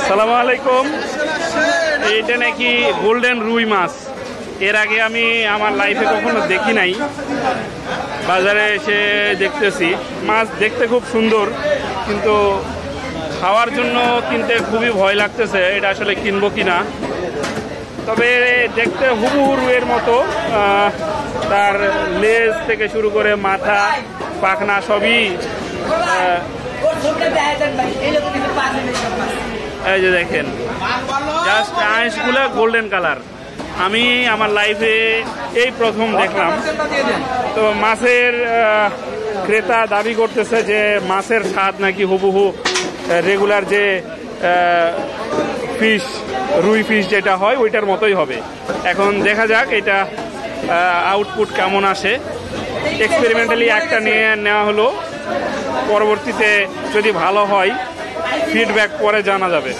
আসসালামু আলাইকুম। এইটা নাকি গোল্ডেন রুই মাছ। এর আগে আমি আমার লাইফে কখনো দেখি নাই। বাজারে এসে দেখতেছি মাছ দেখতে খুব সুন্দর, কিন্তু খাওয়ার জন্য কিনতে খুবই ভয় লাগতেছে। এটা আসলে কিনবো কিনা। তবে দেখতে হুবহু রুইয়ের মতো, তার লেজ থেকে শুরু করে মাথা পাখনা সবই এই যে দেখেন, জাস্ট আইসগুলো গোল্ডেন কালার। আমি আমার লাইফে এই প্রথম দেখলাম। তো মাছের ক্রেতা দাবি করতেছে যে মাছের স্বাদ নাকি হুবহু রেগুলার যে ফিশ, রুই ফিশ যেটা হয় ওইটার মতোই হবে। এখন দেখা যাক এটা আউটপুট কেমন আসে। এক্সপেরিমেন্টালি একটা নিয়ে নেওয়া হলো, পরবর্তীতে যদি ভালো হয় ফিডব্যাক পরে জানা যাবে।